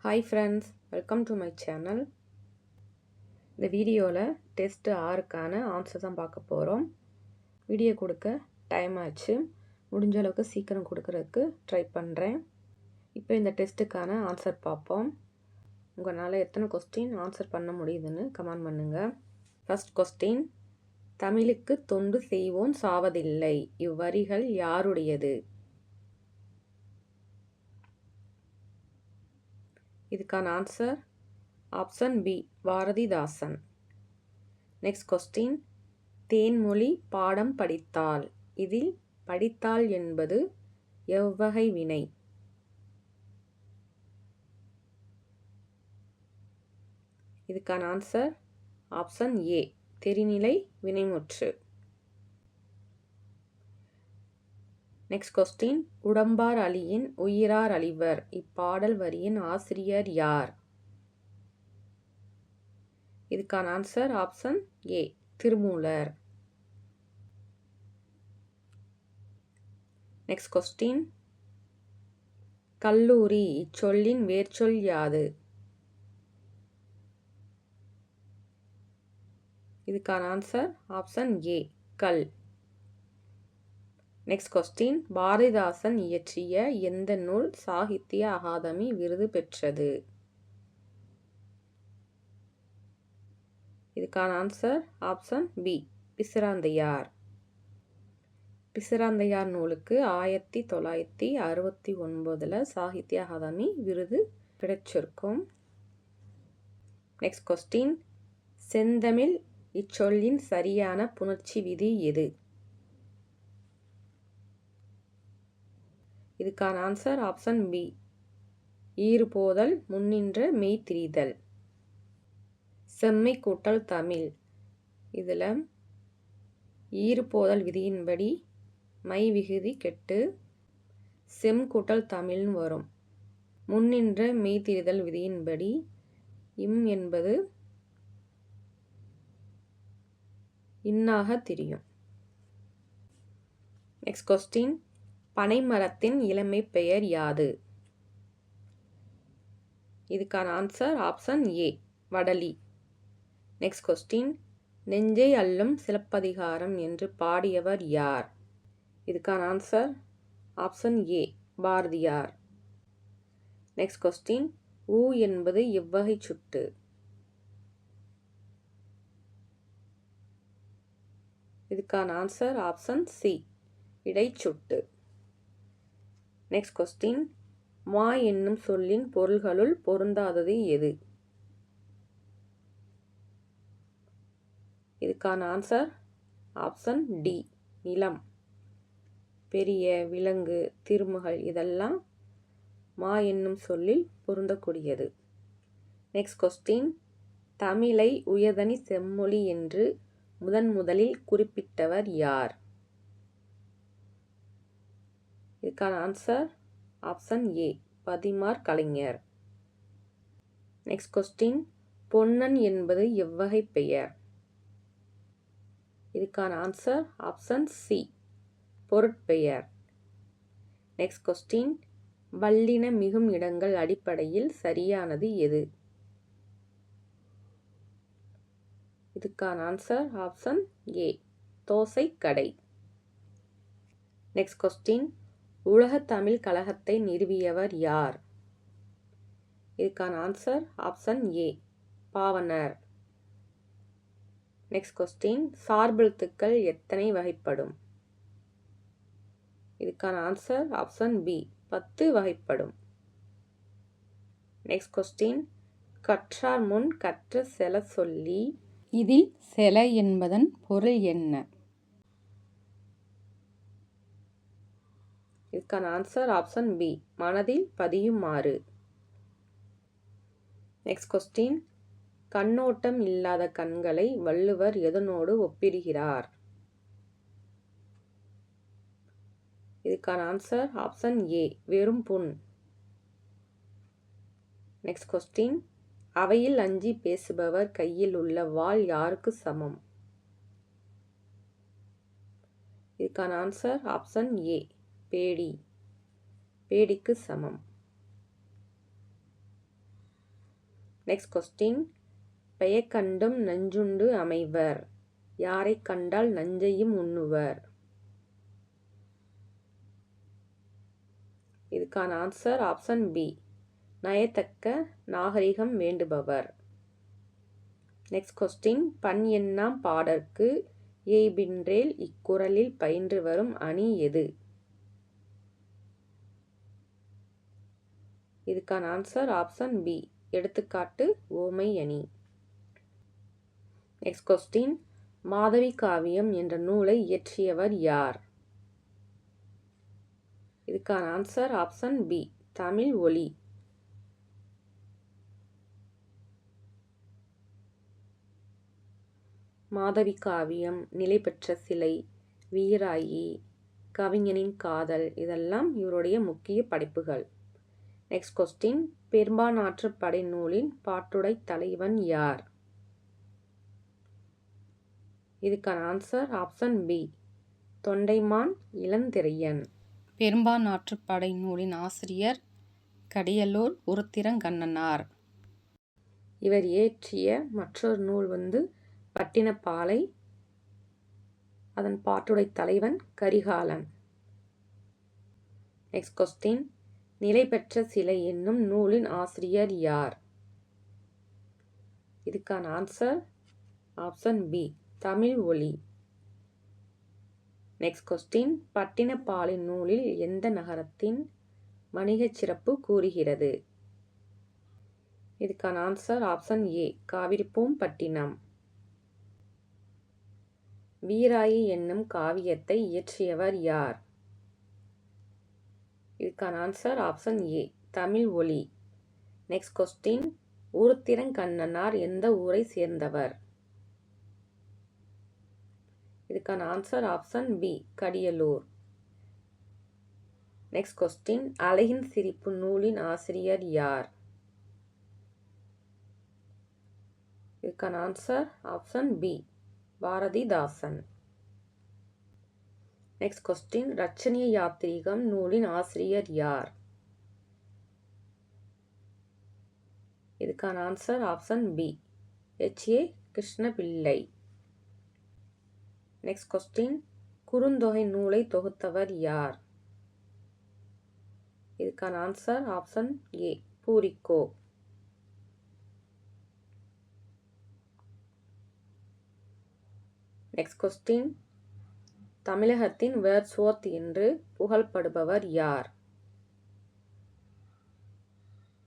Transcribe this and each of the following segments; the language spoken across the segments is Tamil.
Hi friends, welcome to my channel. இந்த வீடியோவில் டெஸ்ட்டு 6க்கான ஆன்சர் தான் பார்க்க போகிறோம். வீடியோ கொடுக்க டைம் ஆச்சு, முடிஞ்ச அளவுக்கு சீக்கிரம் கொடுக்கறதுக்கு ட்ரை பண்ணுறேன். இப்போ இந்த டெஸ்ட்டுக்கான ஆன்சர் பார்ப்போம். உங்களால் எத்தனை கொஸ்டின் ஆன்சர் பண்ண முடியுதுன்னு கமெண்ட் பண்ணுங்கள். ஃபர்ஸ்ட் கொஸ்டின், தமிழுக்கு தொண்டு செய்வோன் சாவதில்லை, இவ்வரிகள் யாருடையது? இதுக்கான answer option B, Bharathidasan. Next question, தேன்மொழி பாடம் படித்தால், இதில் படித்தால் என்பது எவ்வகை வினை? இதுக்கான ஆன்சர் ஆப்ஷன் ஏ, தெரிநிலை வினைமுற்று. நெக்ஸ்ட் கொஸ்டின், உடம்பார் அழியின் உயிரார் அழிவர், இப்பாடல் வரியின் ஆசிரியர் யார்? இதுக்கான answer option A, Thirumoolar. Next question, கல்லூரி இச்சொல்லின் வேர்ச்சொல் யாது? இதுக்கான ஆன்சர் ஆப்ஷன் ஏ, கல். நெக்ஸ்ட் கொஸ்டின், பாரதிதாசன் இயற்றிய எந்த நூல் சாகித்ய அகாதமி விருது பெற்றது? இதுக்கான answer option B, Pisiranthaiyar. Pisiranthaiyar நூலுக்கு 1969 சாகித்ய அகாதமி விருது கிடைச்சிருக்கும். நெக்ஸ்ட் கொஸ்டின், செந்தமிழ் இச்சொல்லின் சரியான புணர்ச்சி விதி எது? இதுக்கான ஆன்சர் ஆப்ஷன் பி, ஈறுபோதல் முன்னின்ற மெய்திரிதல். செம்மை கூட்டல் தமிழ், இதில் ஈறுபோதல் விதியின்படி மை விகுதி கெட்டு செம் கூட்டல் தமிழ்னு வரும். முன்னின்ற மெய்திரிதல் விதியின்படி இம் என்பது இன்னாக திரியும். நெக்ஸ்ட் கொஸ்டின், பனைமரத்தின் இளமை பெயர் யாது? இதுக்கான ஆன்சர் ஆப்ஷன் ஏ, வடலி. நெக்ஸ்ட் கொஸ்டின், நெஞ்சை அள்ளும் சிலப்பதிகாரம் என்று பாடியவர் யார்? இதுக்கான answer option A, Bharathiyar. Next question, ஊ என்பது எவ்வகை சுட்டு? இதுக்கான ஆன்சர் ஆப்ஷன் சி, இடைச்சுட்டு. நெக்ஸ்ட் கொஸ்டின், மா என்னும் சொல்லின் பொருள்களுள் பொருந்தாதது எது? இதுக்கான ஆன்சர் ஆப்ஷன் டி, நிலம். பெரிய, விலங்கு, திருமகள் இதெல்லாம் மா என்னும் சொல்லில் பொருந்தக்கூடியது. நெக்ஸ்ட் கொஸ்டின், தமிழை உயர்தனி செம்மொழி என்று முதலில் குறிப்பிட்டவர் யார்? இதுக்கான answer option A, Pathimar Kalaignar. Next question, பொன்னன் என்பது எவ்வகை பெயர்? இதுக்கான ஆன்சர் ஆப்ஷன் சி, பொருட்பெயர். நெக்ஸ்ட் கொஸ்டின், வல்லின மிகும் இடங்கள் அடிப்படையில் சரியானது எது? இதுக்கான ஆன்சர் ஆப்ஷன் ஏ, தோசைக்கடை. நெக்ஸ்ட் கொஸ்டின், உலக தமிழ் கழகத்தை நிறுவியவர் யார்? இதுக்கான answer option A, Pavanar. Next question, சார்பெழுத்துக்கள் எத்தனை வகைப்படும்? இதுக்கான ஆன்சர் ஆப்ஷன் பி, 10 வகைப்படும். நெக்ஸ்ட் கொஸ்டின், கற்றார் முன் கற்ற செல சொல்லி, இதில் செல என்பதன் பொருள் என்ன? இதுக்கான ஆன்சர் ஆப்ஷன் பி, மனதில் பதியுமாறு. நெக்ஸ்ட் கொஸ்டின், கண்ணோட்டம் இல்லாத கண்களை வள்ளுவர் எதனோடு ஒப்பிடுகிறார்? இதுக்கான ஆன்சர் ஆப்ஷன் ஏ, வெறும் புண். நெக்ஸ்ட் கொஸ்டின், அவையில் அஞ்சி பேசுபவர் கையில் உள்ள வாள் யாருக்கு சமம்? இதுக்கான ஆன்சர் ஆப்ஷன் ஏ, பேடி. பேடிக்கு சமம். நெக்ஸ்ட் கொஸ்டின், பெயக்கண்டும் நஞ்சுண்டு அமைவர், யாரை கண்டால் நஞ்சையும் உண்ணுவர்? இதுக்கான ஆன்சர் ஆப்ஷன் பி, நயத்தக்க நாகரிகம் வேண்டுபவர். நெக்ஸ்ட் கொஸ்டின், பண் எண்ணாம் பாடற்கு ஏய்பின்றேல் இக்குறளில் பயின்று வரும் அணி எது? இதுக்கான ஆன்சர் ஆப்ஷன் பி, எடுத்துக்காட்டு ஓமை அணி. நெக்ஸ்ட் கொஸ்டின், மாதவி காவியம் என்ற நூலை இயற்றியவர் யார்? இதுக்கான ஆன்சர் ஆப்ஷன் பி, தமிழ் ஒலி. மாதவி காவியம், நிலை பெற்ற சிலை, வீராயி, கவிஞனின் காதல் இதெல்லாம் இவருடைய முக்கிய படைப்புகள். நெக்ஸ்ட் கொஸ்டின், பெரும்பானாற்று படை நூலின் பாட்டுடை தலைவன் யார்? இதுக்கான answer option B, Thondaiman Ilandhiraiyan. Perumpanarruppadai நூலின் ஆசிரியர் கடியலூர் உருத்திரங்கண்ணனார். இவர் இயற்றிய மற்றொரு நூல் பட்டினப்பாலை, அதன் பாட்டுடை தலைவன் கரிகாலன். நெக்ஸ்ட் கொஸ்டின், நிலை பெற்ற சிலை என்னும் நூலின் ஆசிரியர் யார்? இதுக்கான ஆன்சர் ஆப்ஷன் பி, தமிழ் ஒலி. நெக்ஸ்ட் கொஸ்டின், பட்டினப்பாலின் நூலில் எந்த நகரத்தின் வணிகச் சிறப்பு கூறுகிறது? இதுக்கான ஆன்சர் ஆப்ஷன் ஏ, காவிரிப்பூம்பட்டினம். வீராயி என்னும் காவியத்தை இயற்றியவர் யார்? இதுக்கான ஆன்சர் ஆப்ஷன் ஏ, தமிழ் ஒலி. நெக்ஸ்ட் கொஸ்டின், உருத்திரங்கண்ணனார் எந்த ஊரை சேர்ந்தவர்? இதுக்கான answer option B, Kadiyalur. Next question, அழகின் சிரிப்பு நூலின் ஆசிரியர் யார்? இதுக்கான answer option B, Bharathidasan. Next question, Ratchaniya Yathirigam நூலின் ஆசிரியர் யார்? இதுக்கான answer option B, H.A. Krishnapillai. Next question, Kurunthogai நூலை தொகுத்தவர் யார்? இதுக்கான answer option A, Poorikko. Next question, தமிழகத்தின் வேர்ட்ஸ்வொர்த் என்று புகழப்படுபவர் யார்?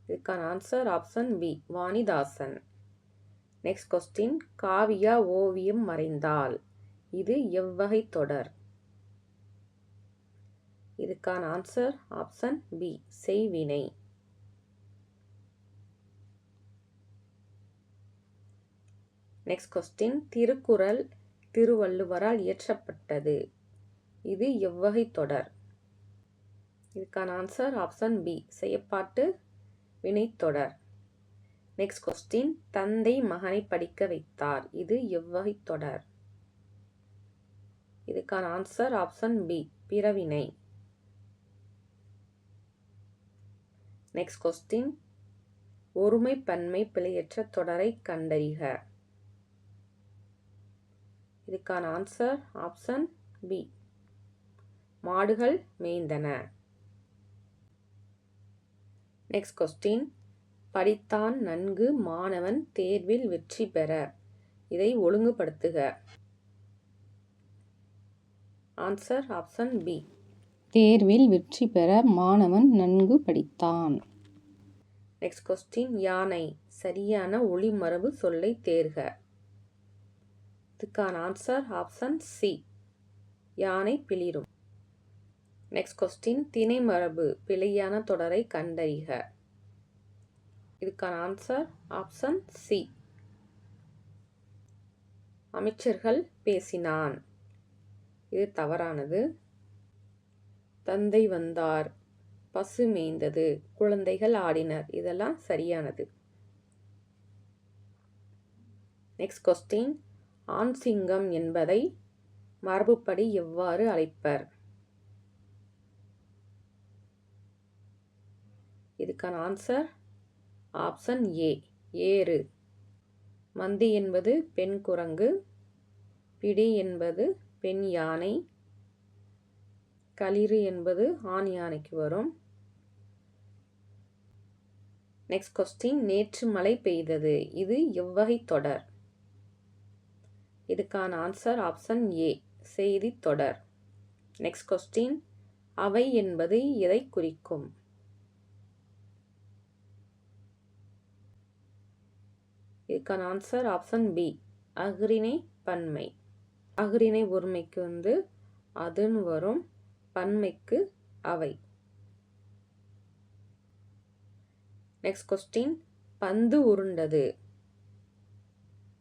இதுக்கான answer option B, Vanidasan. Next question, Kaviya ஓவியம் வரைந்தால் இது எவ்வகை தொடர்? இதுக்கான ஆன்சர் ஆப்ஷன் பி, செய்வினை. நெக்ஸ்ட் கொஸ்டின், திருக்குறள் திருவள்ளுவரால் இயற்றப்பட்டது, இது எவ்வகை தொடர்? இதுக்கான ஆன்சர் ஆப்ஷன் பி, செயப்பாட்டு வினைத்தொடர். நெக்ஸ்ட் கொஸ்டின், தந்தை மகனை படிக்க வைத்தார், இது எவ்வகை தொடர்? இதுக்கான ஆன்சர் ஆப்ஷன் பி, பிறவினை. நெக்ஸ்ட் கொஸ்டின், ஒருமை பன்மை பிழையற்ற தொடரை கண்டறிக. இதுக்கான ஆன்சர் ஆப்ஷன் பி, மாடுகள் மேய்ந்தன. நெக்ஸ்ட் கொஸ்டின், படித்தான் நன்கு மாணவன் தேர்வில் வெற்றி பெற, இதை ஒழுங்குபடுத்துக. ஆன்சர் ஆப்ஷன் பி, தேர்வில் வெற்றி பெற மாணவன் நன்கு படித்தான். நெக்ஸ்ட் கொஸ்டின், யானை சரியான ஒளிமரபு சொல்லை தேர்க. இதுக்கான ஆன்சர் ஆப்ஷன் சி, யானை பிளிரும். நெக்ஸ்ட் கொஸ்டின், திணை மரபு பிழையான தொடரை கண்டறிக. இதுக்கான ஆன்சர் ஆப்ஷன் சி, அமைச்சர்கள் பேசினான். இது தவறானது. தந்தை வந்தார், பசு மேய்ந்தது, குழந்தைகள் ஆடினர், இதெல்லாம் சரியானது. நெக்ஸ்ட் கொஸ்டின், ஆண் சிங்கம் என்பதை மரபுப்படி எவ்வாறு அழைப்பர்? இதுக்கான ஆன்சர் ஆப்ஷன் ஏ, ஏறு. மந்தி என்பது பெண் குரங்கு. பிடி என்பது பெண் யானை. களிறு என்பது ஆண் யானைக்கு வரும். நெக்ஸ்ட் கொஸ்டின், நேற்று மழை பெய்தது. இது எவ்வகை தொடர்? இதுக்கான ஆன்சர் ஆப்ஷன் ஏ, செய்தி தொடர். நெக்ஸ்ட் கொஸ்டின், அவை என்பது எதை குறிக்கும்? இதுக்கான ஆன்சர் ஆப்ஷன் பி, அஃறிணை பன்மை. அஃறிணை ஒருமைக்கு அதுன்னு வரும், பன்மைக்கு அவை. நெக்ஸ்ட் கொஸ்டின், பந்து உருண்டது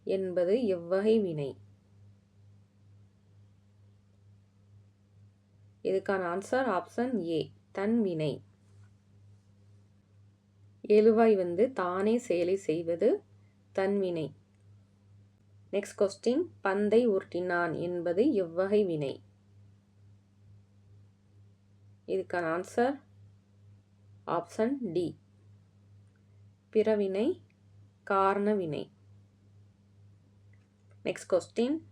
என்பது எவ்வகை வினை? இதுக்கான ஆன்சர் ஆப்ஷன் ஏ, தன்வினை. எழுவாய் தானே செயலை செய்வது, தன்வினை. நெக்ஸ்ட் கொஸ்டின், பந்தை உருட்டினான் என்பது எவ்வகை வினை? இதுக்கான ஆன்சர் ஆப்ஷன் டி, பிறவினை, காரண வினை. நெக்ஸ்ட் கொஸ்டின்,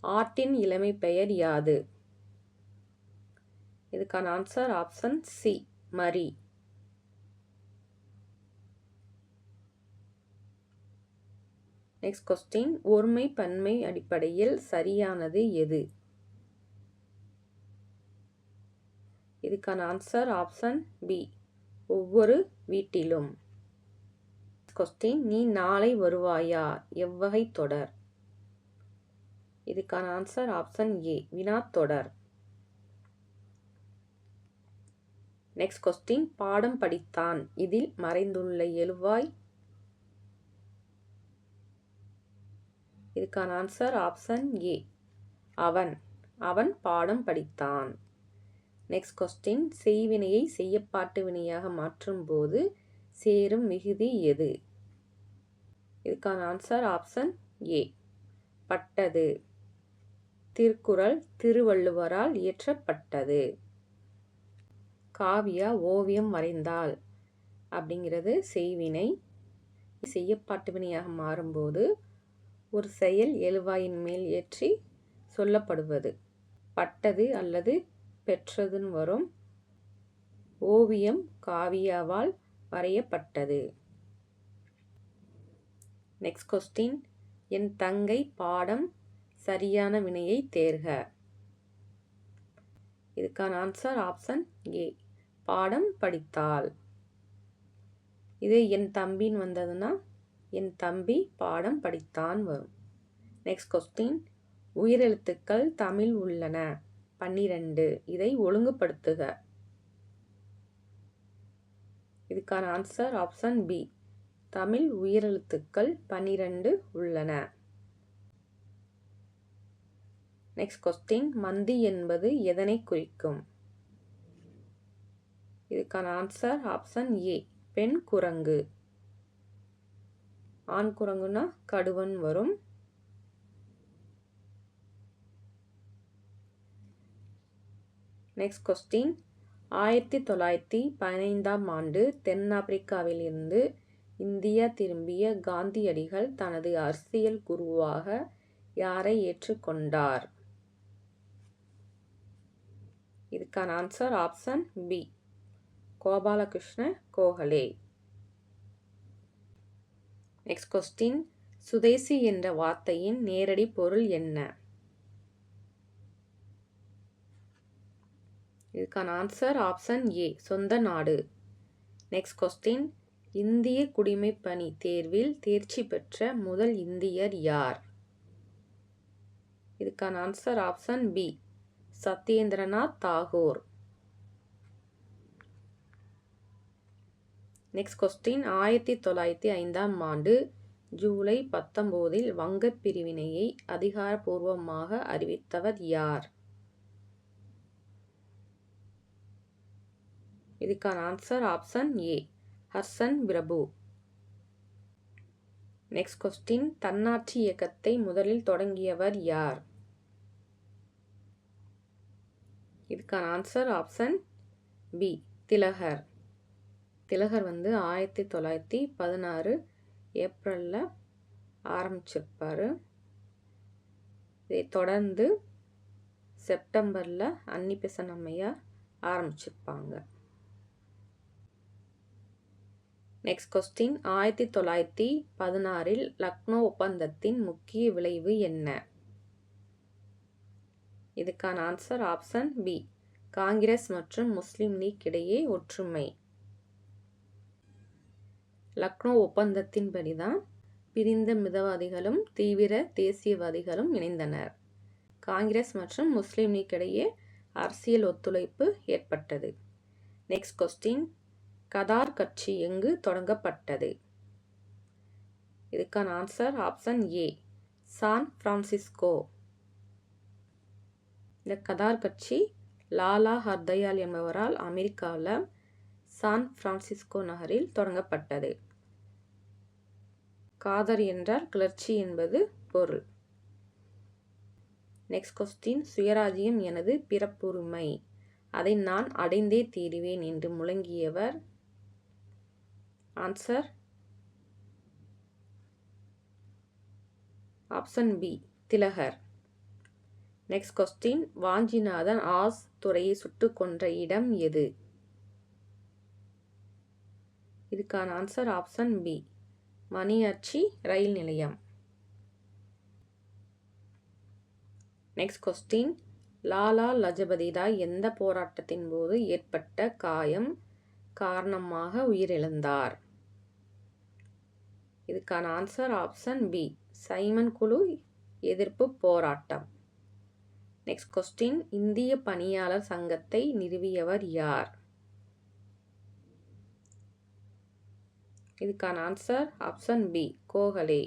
ஆட்டின் இளமை பெயர் யாது? இதுக்கான ஆன்சர் ஆப்ஷன் சி, மரி. நெக்ஸ்ட் கொஸ்டின், ஒருமை பன்மை அடிப்படையில் சரியானது எது? இதுக்கான ஆன்சர் ஆப்ஷன் பி, ஒவ்வொரு வீட்டிலும். கொஸ்டின், நீ நாளை வருவாயா எவ்வகை தொடர்? இதுக்கான ஆன்சர் ஆப்ஷன் ஏ, வினாத்தொடர். நெக்ஸ்ட் கொஸ்டின், பாடம் படித்தான். இதில் மறைந்துள்ள எழுவாய்? இதுக்கான ஆன்சர் ஆப்ஷன் ஏ, அவன். அவன் பாடம் படித்தான். நெக்ஸ்ட் கொஸ்டின், செய்வினையை செய்யப்பாட்டு வினையாக மாற்றும் போது சேரும் மிகுதி எது? இதுக்கான ஆன்சர் ஆப்ஷன் ஏ, பட்டது. திருக்குறள் திருவள்ளுவரால் இயற்றப்பட்டது. காவியா ஓவியம் வரைந்தாள் அப்படிங்கிறது செய்வினை. செய்யப்பாட்டு வினையாக மாறும்போது ஒரு செயல் எழுவாயின் மேல் ஏற்றி சொல்லப்படுவது. பட்டது அல்லது பெற்றதுன்னு வரும். ஓவியம் காவியாவால் வரையப்பட்டது. நெக்ஸ்ட் கொஸ்டின், என் தங்கை பாடம் சரியான வினையை தேர்க. இதுக்கான ஆன்சர் ஆப்ஷன் ஏ, பாடம் படித்தாள். இது என் தம்பின்னு வந்ததுன்னா என் தம்பி பாடம் படித்தான் வரும். நெக்ஸ்ட் கொஸ்டின், உயிரெழுத்துக்கள் தமிழ் உள்ளன 12. இதை ஒழுங்குபடுத்துக. இதுக்கான ஆன்சர் ஆப்ஷன் பி, தமிழ் உயிரெழுத்துக்கள் 12 உள்ளன. நெக்ஸ்ட் கொஸ்டின், மந்தி என்பது எதனை குறிக்கும்? இதுக்கான ஆன்சர் ஆப்ஷன் ஏ, பெண் குரங்கு. ஆண் குரங்குனா கடுவன் வரும். நெக்ஸ்ட் கொஸ்டின், 1915ஆம் ஆண்டு தென்னாப்பிரிக்காவில் இருந்து இந்தியா திரும்பிய காந்தியடிகள் தனது அரசியல் குருவாக யாரை ஏற்றுக்கொண்டார்? இதுக்கான answer option B, Gopalakrishna Gokhale. Next question, swadeshi என்ற வார்த்தையின் நேரடி பொருள் என்ன? இதுக்கான ஆன்சர் ஆப்ஷன் ஏ, சொந்த நாடு. நெக்ஸ்ட் கொஸ்டின், இந்திய குடிமைப்பணி தேர்வில் தேர்ச்சி பெற்ற முதல் இந்தியர் யார்? இதுக்கான answer option B, Satyendranath Tagore. Next question, 1905ஆம் ஆண்டு ஜூலை 19இல் வங்கப் பிரிவினையை அதிகாரப்பூர்வமாக அறிவித்தவர் யார்? இதுக்கான ஆன்சர் ஆப்ஷன் ஏ, ஹர்ஷன் பிரபு. நெக்ஸ்ட் கொஸ்டின், தன்னாட்சி இயக்கத்தை முதலில் தொடங்கியவர் யார்? இதுக்கான answer option B, Tilak. Tilak 1916 ஏப்ரலில் ஆரம்பிச்சிருப்பார். இதை தொடர்ந்து செப்டம்பரில் அன்னி பெசன்ட் அம்மையார் ஆரம்பிச்சிருப்பாங்க. நெக்ஸ்ட் கொஸ்டின், 1916 லக்னோ ஒப்பந்தத்தின் முக்கிய விளைவு என்ன? இதுக்கான ஆன்சர் ஆப்ஷன் பி, காங்கிரஸ் மற்றும் முஸ்லிம் லீக் இடையே ஒற்றுமை. லக்னோ ஒப்பந்தத்தின்படி தான் பிரிந்த மிதவாதிகளும் தீவிர தேசியவாதிகளும் இணைந்தனர். காங்கிரஸ் மற்றும் முஸ்லிம் லீக் இடையே அரசியல் ஒத்துழைப்பு ஏற்பட்டது. நெக்ஸ்ட் கொஸ்டின், கதார் கட்சி எங்கு தொடங்கப்பட்டது? இதுக்கான answer option A, San Francisco. இந்த கதார் கட்சி லாலா ஹர்தயால் என்பவரால் அமெரிக்காவில் சான் பிரான்சிஸ்கோ நகரில் தொடங்கப்பட்டது. காதர் என்றால் கிளர்ச்சி என்பது பொருள். நெக்ஸ்ட் கொஸ்டின், சுயராஜ்யம் எனது பிறப்புரிமை, அதை நான் அடைந்தே தீருவேன் என்று முழங்கியவர்? ஆன்சர் ஆப்ஷன் பி, திலகர். நெக்ஸ்ட் கொஸ்டின், வாஞ்சிநாதன் ஆஸ் துரையை சுட்டுக் கொன்ற இடம் எது? இதுக்கான ஆன்சர் ஆப்ஷன் பி, மணியாச்சி ரயில் நிலையம். நெக்ஸ்ட் கொஸ்டின், லாலா லஜபதி ராய் எந்த போராட்டத்தின் போது ஏற்பட்ட காயம் காரணமாக உயிரிழந்தார்? இதுக்கான ஆன்சர் ஆப்ஷன் பி, சைமன் குழு எதிர்ப்பு போராட்டம். நெக்ஸ்ட் கொஸ்டின், இந்திய பணியாளர் சங்கத்தை நிறுவியவர் யார்? இதுக்கான answer option B, Gokhale.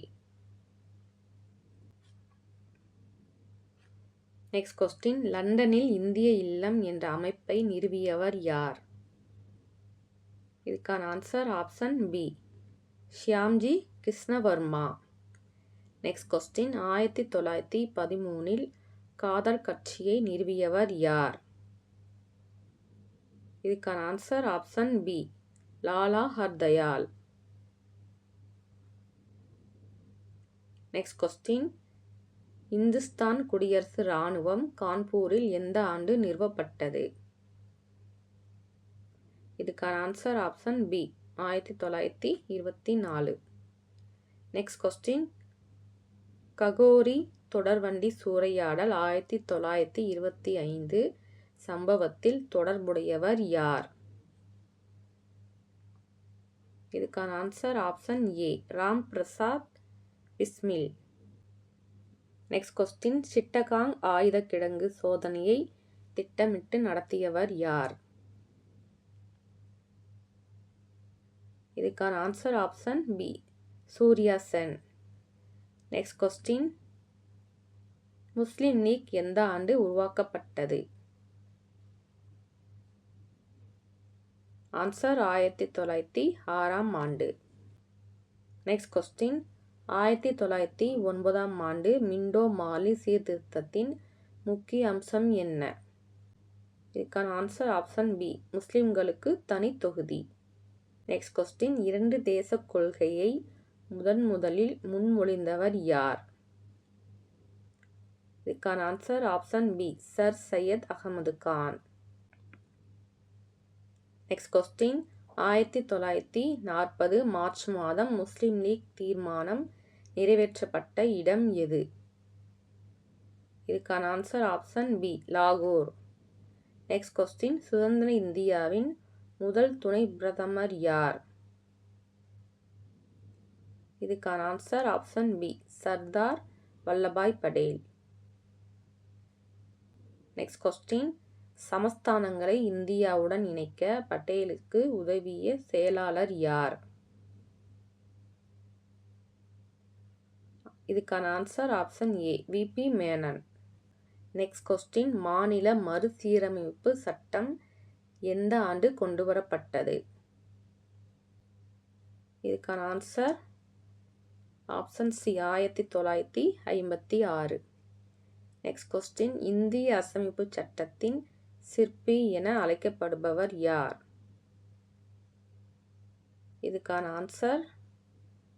Next question, லண்டனில் இந்திய இல்லம் என்ற அமைப்பை நிறுவியவர் யார்? இதுக்கான answer option B, Shyamji Krishnavarma. Next question, 1913 Ghadar கட்சியை நிறுவியவர் யார்? இதுக்கான answer option B, Lala Hardayal. Next question, Hindustan குடியரசு இராணுவம் கான்பூரில் எந்த ஆண்டு நிறுவப்பட்டது? இதுக்கான answer option B, 1924. Next question, Kakori தொடர்வண்டி சூறையாடல் 1925 சம்பவத்தில் தொடர்புடையவர் யார்? இதுக்கான answer option A, Ram Prasad Bismil. Next question, Chittagong ஆயுத கிடங்கு சோதனையை திட்டமிட்டு நடத்தியவர் யார்? இதுக்கான answer option B, Surya Sen. Next question, Muslim League எந்த ஆண்டு உருவாக்கப்பட்டது? ஆன்சர் 1906 ஆண்டு. நெக்ஸ்ட் கொஸ்டின், 1909 ஆண்டு மிண்டோ மார்லி சீர்திருத்தத்தின் முக்கிய அம்சம் என்ன? இதுக்கான ஆன்சர் ஆப்ஷன் பி, முஸ்லிம்களுக்கு தனி தொகுதி. நெக்ஸ்ட் கொஸ்டின், 2 தேச கொள்கையை முதலில் முன்மொழிந்தவர் யார்? இதுக்கான answer option B, sir Syed Ahmad Khan. Next question, 1940 March மாதம் முஸ்லிம் லீக் தீர்மானம் நிறைவேற்றப்பட்ட இடம் எது? இதுக்கான ஆன்சர் ஆப்ஷன் பி, லாகூர். நெக்ஸ்ட் கொஸ்டின், சுதந்திர இந்தியாவின் முதல் துணை பிரதமர் யார்? இதுக்கான answer option B, Sardar Vallabhbhai Patel. Next question, சமஸ்தானங்களை இந்தியாவுடன் இணைக்க பட்டேலுக்கு உதவிய செயலாளர் யார்? இதுக்கான answer option A, V P. Menon. Next question, மாநில மறுசீரமைப்பு சட்டம் எந்த ஆண்டு கொண்டுவரப்பட்டது? இதுக்கான answer option C, 1956. Next question, இந்திய அரசமைப்பு சட்டத்தின் சிற்பி என அழைக்கப்படுபவர் யார்? இதுக்கான ஆன்சர்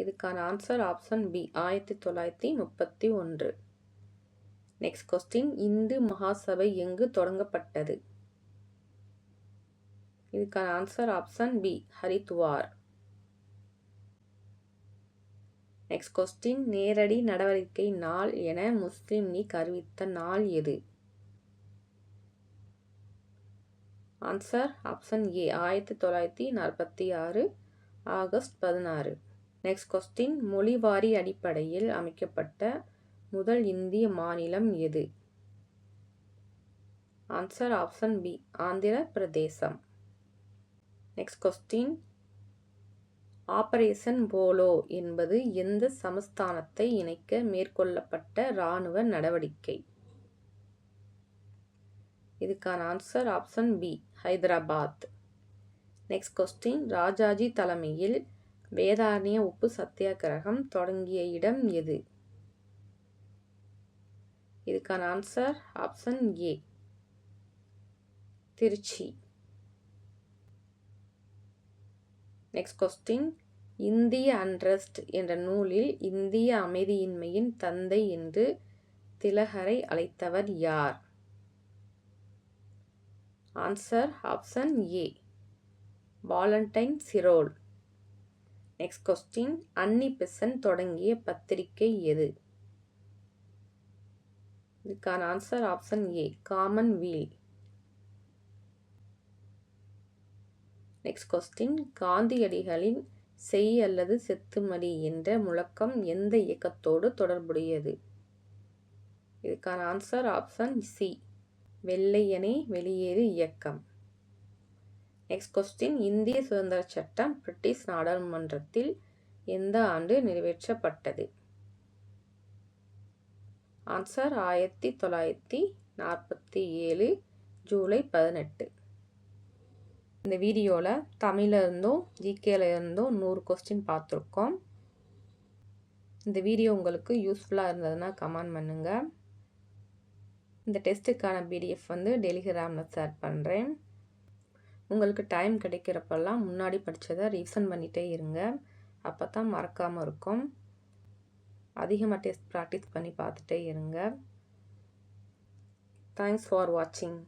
இதுக்கான answer option B 1931. Next question, Hindu Mahasabha எங்கு தொடங்கப்பட்டது? இதுக்கான answer option B Haridwar. Next question, நேரடி நடவடிக்கை நாள் என முஸ்லிம் லீக் அறிவித்த நாள் எது? Answer option A 1946 August 16. Next question, மொழிவாரி அடிப்படையில் அமைக்கப்பட்ட முதல் இந்திய மாநிலம் எது? ஆன்சர் ஆப்ஷன் பி ஆந்திர பிரதேசம். நெக்ஸ்ட் கொஸ்டின், ஆபரேஷன் போலோ என்பது எந்த சமஸ்தானத்தை இணைக்க மேற்கொள்ளப்பட்ட இராணுவ நடவடிக்கை? இதுக்கான answer option B Hyderabad. Next question, Rajaji தலைமையில் வேதாரண்ய உப்பு சத்தியாகிரகம் தொடங்கிய இடம் எது? இதுக்கான answer option A Trichy. Next question, Indian unrest என்ற நூலில் இந்திய அமைதியின்மையின் தந்தை என்று திலகரை அழைத்தவர் யார்? Answer option A Valentine Chirol. Next question, Annie Besant தொடங்கிய பத்திரிகை எது? இதுக்கான answer option A Commonweal. Next question, காந்தியடிகளின் செய் அல்லது செத்துமடி என்ற முழக்கம் எந்த இயக்கத்தோடு தொடர்புடையது? இதுக்கான ஆன்சர் ஆப்ஷன் சி வெள்ளையனே வெளியேறு இயக்கம். நெக்ஸ்ட் கொஸ்டின், இந்திய சுதந்திர சட்டம் பிரிட்டிஷ் நாடாளுமன்றத்தில் எந்த ஆண்டு நிறைவேற்றப்பட்டது? ஆன்சர் 1947 ஜூலை 18. இந்த வீடியோவில் தமிழில் இருந்தும் ஜிகேல இருந்தும் 100 கொஸ்டின் பார்த்துருக்கோம். இந்த வீடியோ உங்களுக்கு யூஸ்ஃபுல்லாக இருந்ததுன்னா கமெண்ட் பண்ணுங்கள். இந்த டெஸ்ட்டுக்கான பிடிஎஃப் டெலிகிராமில் ஷேர் பண்ணுறேன். உங்களுக்கு டைம் கிடைக்கிறப்பெல்லாம் முன்னாடி படித்ததை ரிவிஷன் பண்ணிகிட்டே இருங்க. அப்போ தான் மறக்காமல் இருக்கும். அதிகமாக டெஸ்ட் ப்ராக்டிஸ் பண்ணி பார்த்துட்டே இருங்க. தேங்க்ஸ் ஃபார் வாட்சிங்.